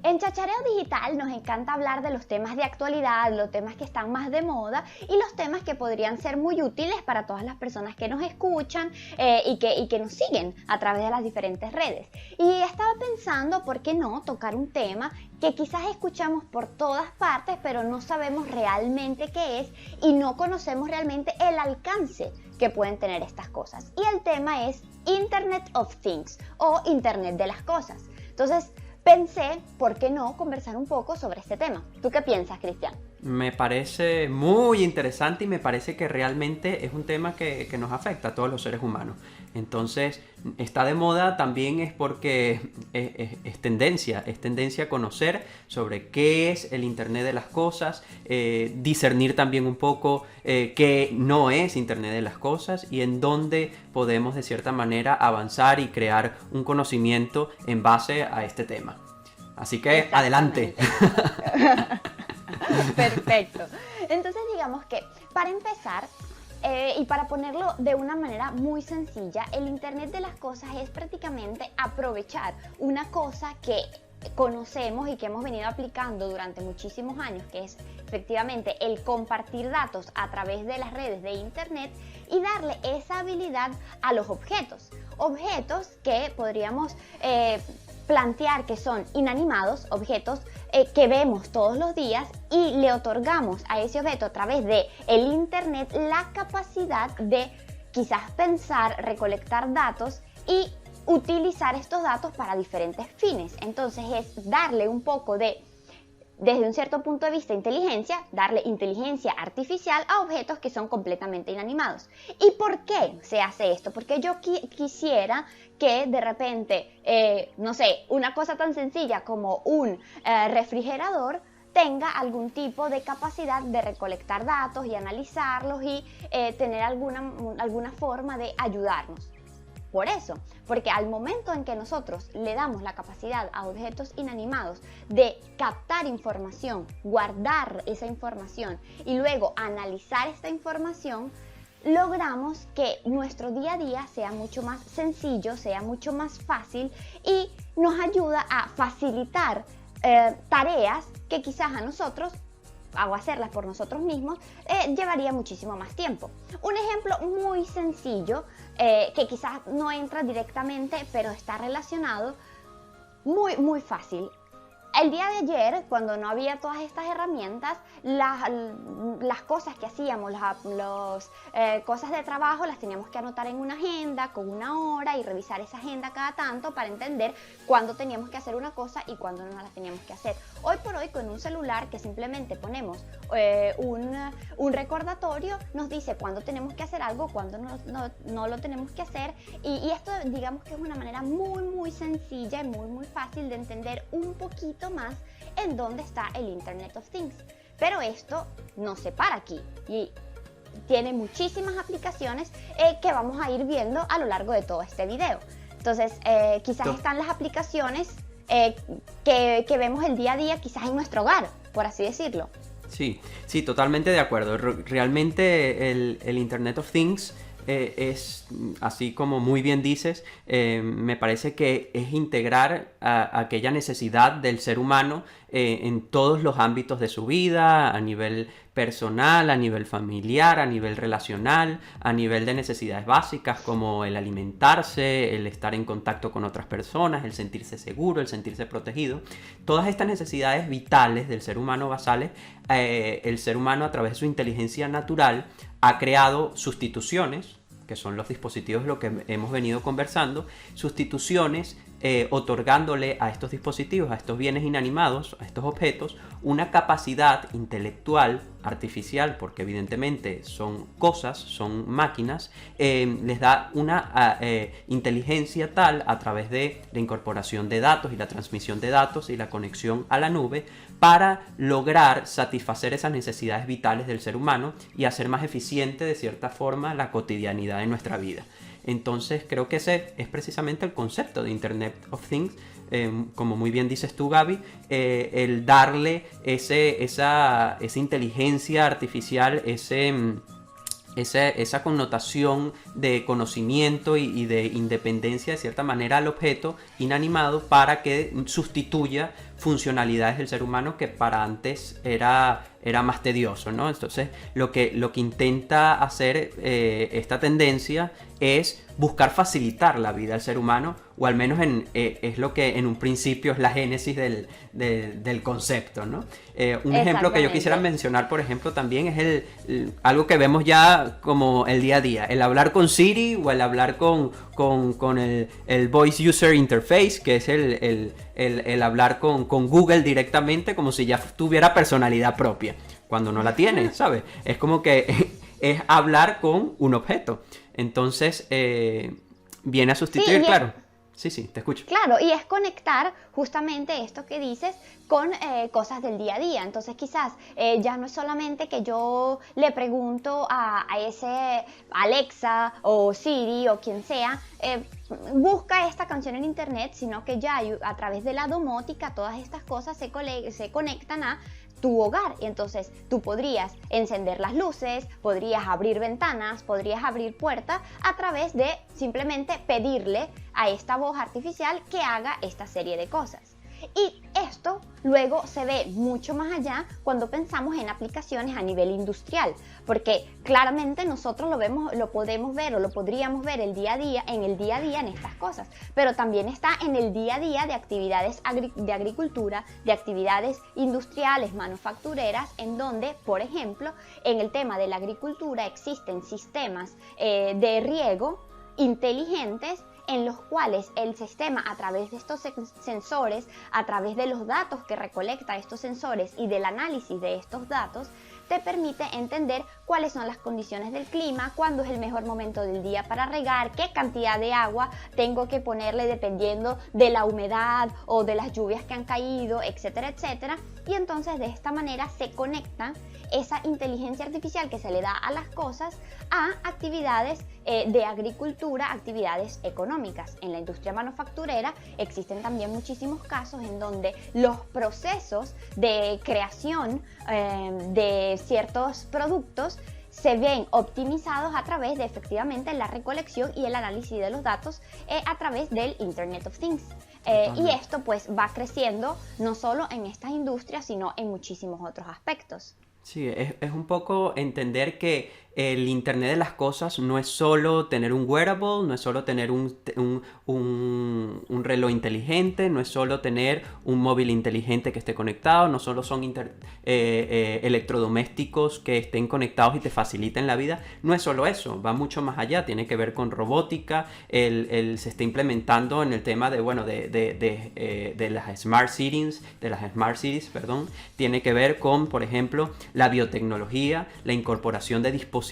En Chachareo Digital nos encanta hablar de los temas de actualidad, los temas que están más de moda y los temas que podrían ser muy útiles para todas las personas que nos escuchan y que nos siguen a través de las diferentes redes. Y estaba pensando, ¿por qué no tocar un tema que quizás escuchamos por todas partes, pero no sabemos realmente qué es y no conocemos realmente el alcance que pueden tener estas cosas? Y el tema es Internet of Things o Internet de las cosas. Entonces, pensé, ¿por qué no conversar un poco sobre este tema? ¿Tú qué piensas, Cristian? Me parece muy interesante y me parece que realmente es un tema que nos afecta a todos los seres humanos. Entonces, está de moda también es porque es tendencia a conocer sobre qué es el Internet de las cosas, discernir también un poco qué no es Internet de las cosas y en dónde podemos de cierta manera avanzar y crear un conocimiento en base a este tema. Así que adelante. Perfecto. Entonces digamos que para empezar y para ponerlo de una manera muy sencilla, el Internet de las cosas es prácticamente aprovechar una cosa que conocemos y que hemos venido aplicando durante muchísimos años, que es efectivamente el compartir datos a través de las redes de Internet y darle esa habilidad a los objetos. Objetos que podríamos plantear que son inanimados, objetos que vemos todos los días y le otorgamos a ese objeto a través de el Internet la capacidad de quizás pensar, recolectar datos y utilizar estos datos para diferentes fines. Entonces es darle un poco de, desde un cierto punto de vista, inteligencia, darle inteligencia artificial a objetos que son completamente inanimados. ¿Y por qué se hace esto? Porque yo quisiera que de repente, no sé, una cosa tan sencilla como un refrigerador tenga algún tipo de capacidad de recolectar datos y analizarlos y tener alguna forma de ayudarnos. Por eso, porque al momento en que nosotros le damos la capacidad a objetos inanimados de captar información, guardar esa información y luego analizar esta información, logramos que nuestro día a día sea mucho más sencillo, sea mucho más fácil y nos ayuda a facilitar tareas que quizás a nosotros o hacerlas por nosotros mismos, llevaría muchísimo más tiempo. Un ejemplo muy sencillo, que quizás no entra directamente, pero está relacionado, muy fácil. El día de ayer, cuando no había todas estas herramientas, las cosas que hacíamos, las cosas de trabajo, las teníamos que anotar en una agenda con una hora y revisar esa agenda cada tanto para entender cuándo teníamos que hacer una cosa y cuándo no la teníamos que hacer. Hoy por hoy, con un celular que simplemente ponemos un recordatorio, nos dice cuándo tenemos que hacer algo, cuándo no lo tenemos que hacer y esto digamos que es una manera muy sencilla y muy fácil de entender un poquito más en dónde está el Internet of Things. Pero esto no se para aquí y tiene muchísimas aplicaciones que vamos a ir viendo a lo largo de todo este video. Entonces, quizás están las aplicaciones que vemos el día a día, quizás en nuestro hogar, por así decirlo. Sí, totalmente de acuerdo. Realmente el Internet of Things es, así como muy bien dices, me parece que es integrar aquella necesidad del ser humano en todos los ámbitos de su vida, a nivel personal, a nivel familiar, a nivel relacional, a nivel de necesidades básicas como el alimentarse, el estar en contacto con otras personas, el sentirse seguro, el sentirse protegido. Todas estas necesidades vitales del ser humano basales, el ser humano a través de su inteligencia natural ha creado sustituciones, que son los dispositivos de lo que hemos venido conversando, sustituciones otorgándole a estos dispositivos, a estos bienes inanimados, a estos objetos, una capacidad intelectual artificial, porque evidentemente son cosas, son máquinas, les da una inteligencia tal a través de la incorporación de datos y la transmisión de datos y la conexión a la nube para lograr satisfacer esas necesidades vitales del ser humano y hacer más eficiente de cierta forma la cotidianidad de nuestra vida. Entonces creo que ese es precisamente el concepto de Internet of Things, como muy bien dices tú, Gaby, el darle esa inteligencia artificial, esa connotación de conocimiento y de independencia de cierta manera al objeto inanimado para que sustituya funcionalidades del ser humano que para antes era más tedioso, ¿no? Entonces, lo que intenta hacer esta tendencia es buscar facilitar la vida al ser humano, o al menos es lo que en un principio es la génesis del concepto, ¿no? Un ejemplo que yo quisiera mencionar, por ejemplo, también es algo que vemos ya como el día a día, el hablar con Siri o el hablar con el Voice User Interface, que es el hablar con Google directamente como si ya tuviera personalidad propia, cuando no la tiene, ¿sabes? Es como que es hablar con un objeto. Entonces, viene a sustituir, claro. Sí, te escucho. Claro, y es conectar justamente esto que dices con cosas del día a día. Entonces quizás ya no es solamente que yo le pregunto a ese Alexa o Siri o quien sea, busca esta canción en internet, sino que ya a través de la domótica todas estas cosas se conectan a tu hogar, y entonces tú podrías encender las luces, podrías abrir ventanas, podrías abrir puertas a través de simplemente pedirle a esta voz artificial que haga esta serie de cosas. Y esto luego se ve mucho más allá cuando pensamos en aplicaciones a nivel industrial, porque claramente nosotros lo podemos ver o lo podríamos ver en el día a día en estas cosas, pero también está en el día a día de actividades de agricultura, de actividades industriales, manufactureras, en donde, por ejemplo, en el tema de la agricultura existen sistemas de riego inteligentes, en los cuales el sistema, a través de estos sensores, a través de los datos que recolecta estos sensores y del análisis de estos datos, te permite entender cuáles son las condiciones del clima, cuándo es el mejor momento del día para regar, qué cantidad de agua tengo que ponerle dependiendo de la humedad o de las lluvias que han caído, etcétera, etcétera. Y entonces de esta manera se conecta esa inteligencia artificial que se le da a las cosas a actividades de agricultura, actividades económicas. En la industria manufacturera existen también muchísimos casos en donde los procesos de creación de ciertos productos se ven optimizados a través de efectivamente la recolección y el análisis de los datos a través del Internet of Things. Y esto pues va creciendo no solo en estas industrias, sino en muchísimos otros aspectos. Sí, es un poco entender que el Internet de las cosas no es solo tener un wearable, no es solo tener un reloj inteligente, no es solo tener un móvil inteligente que esté conectado, no solo son electrodomésticos que estén conectados y te faciliten la vida, no es solo eso, va mucho más allá, tiene que ver con robótica, se está implementando en el tema de las Smart Cities, tiene que ver con, por ejemplo, la biotecnología, la incorporación de dispositivos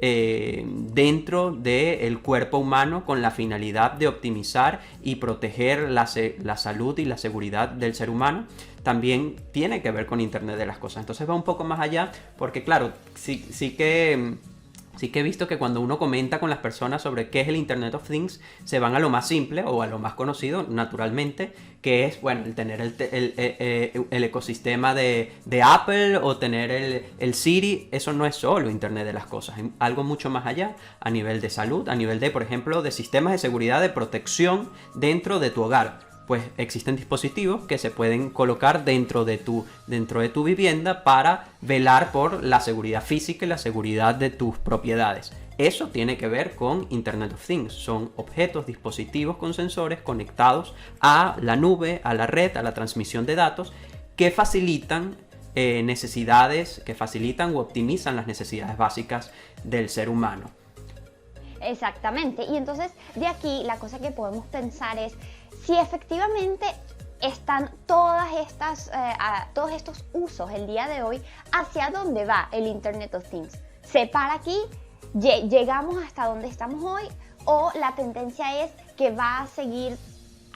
dentro del cuerpo humano con la finalidad de optimizar y proteger la salud y la seguridad del ser humano. También tiene que ver con Internet de las cosas. Entonces va un poco más allá porque, claro, sí que he visto que cuando uno comenta con las personas sobre qué es el Internet of Things, se van a lo más simple o a lo más conocido, naturalmente, que es, bueno, el tener el ecosistema de Apple o tener el Siri. Eso no es solo Internet de las cosas, es algo mucho más allá, a nivel de salud, a nivel de, por ejemplo, de sistemas de seguridad, de protección dentro de tu hogar. Pues existen dispositivos que se pueden colocar dentro de tu vivienda para velar por la seguridad física y la seguridad de tus propiedades. Eso tiene que ver con Internet of Things. Son objetos, dispositivos con sensores conectados a la nube, a la red, a la transmisión de datos que facilitan que facilitan o optimizan las necesidades básicas del ser humano. Exactamente. Y entonces de aquí la cosa que podemos pensar es si efectivamente están todos estos usos el día de hoy, ¿hacia dónde va el Internet of Things? ¿Se para aquí? ¿Llegamos hasta donde estamos hoy? ¿O la tendencia es que va a seguir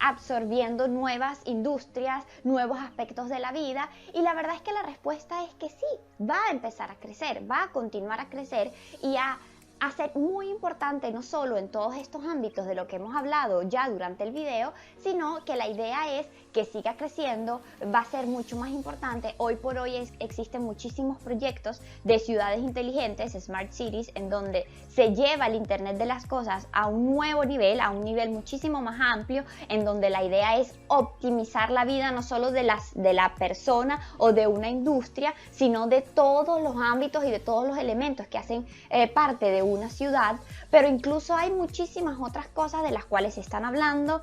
absorbiendo nuevas industrias, nuevos aspectos de la vida? Y la verdad es que la respuesta es que sí, va a empezar a crecer, va a continuar a crecer y a a ser muy importante no solo en todos estos ámbitos de lo que hemos hablado ya durante el video, sino que la idea es que siga creciendo, va a ser mucho más importante. Hoy por hoy existen muchísimos proyectos de ciudades inteligentes, Smart Cities, en donde se lleva el Internet de las cosas a un nuevo nivel, a un nivel muchísimo más amplio, en donde la idea es optimizar la vida no solo de la persona o de una industria, sino de todos los ámbitos y de todos los elementos que hacen parte de una ciudad. Pero incluso hay muchísimas otras cosas de las cuales se están hablando.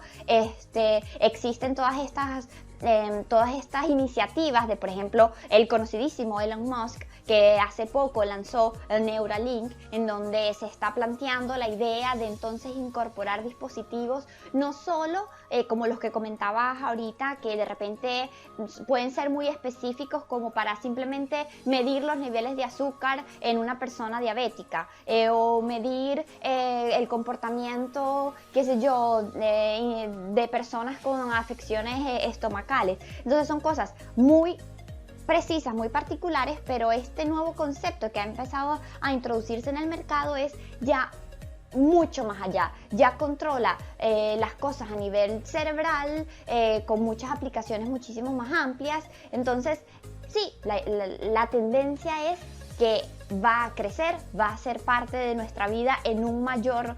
Existen todas estas iniciativas de, por ejemplo, el conocidísimo Elon Musk, que hace poco lanzó el Neuralink, en donde se está planteando la idea de entonces incorporar dispositivos no solo como los que comentabas ahorita, que de repente pueden ser muy específicos como para simplemente medir los niveles de azúcar en una persona diabética, o medir el comportamiento, qué sé yo, de personas con afecciones estomacales. Entonces son cosas muy precisas, muy particulares, pero este nuevo concepto que ha empezado a introducirse en el mercado es ya mucho más allá, ya controla las cosas a nivel cerebral, con muchas aplicaciones muchísimo más amplias. Entonces sí, la tendencia es que va a crecer, va a ser parte de nuestra vida en un mayor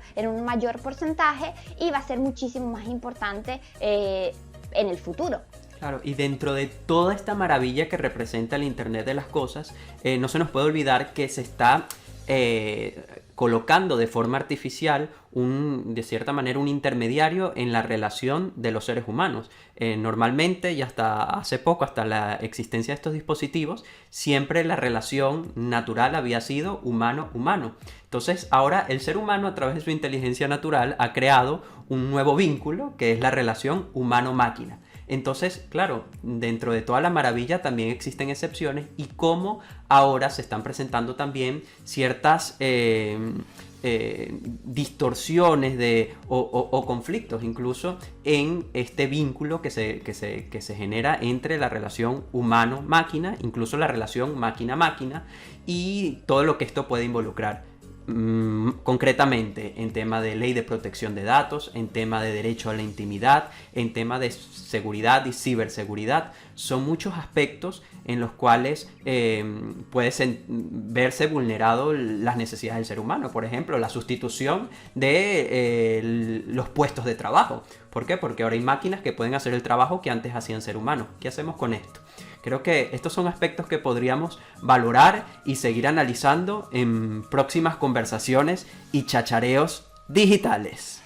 porcentaje, y va a ser muchísimo más importante en el futuro. Claro, y dentro de toda esta maravilla que representa el Internet de las cosas, no se nos puede olvidar que se está colocando de forma artificial de cierta manera un intermediario en la relación de los seres humanos. Normalmente, y hasta hace poco, hasta la existencia de estos dispositivos, siempre la relación natural había sido humano-humano. Entonces ahora el ser humano, a través de su inteligencia natural, ha creado un nuevo vínculo, que es la relación humano-máquina. Entonces, claro, dentro de toda la maravilla también existen excepciones, y cómo ahora se están presentando también ciertas distorsiones o conflictos incluso en este vínculo que se genera entre la relación humano-máquina, incluso la relación máquina-máquina, y todo lo que esto puede involucrar. Concretamente en tema de ley de protección de datos, en tema de derecho a la intimidad, en tema de seguridad y ciberseguridad. Son muchos aspectos en los cuales puede verse vulnerado las necesidades del ser humano. Por ejemplo, la sustitución de los puestos de trabajo. ¿Por qué? Porque ahora hay máquinas que pueden hacer el trabajo que antes hacían ser humanos. ¿Qué hacemos con esto? Creo que estos son aspectos que podríamos valorar y seguir analizando en próximas conversaciones y chachareos digitales.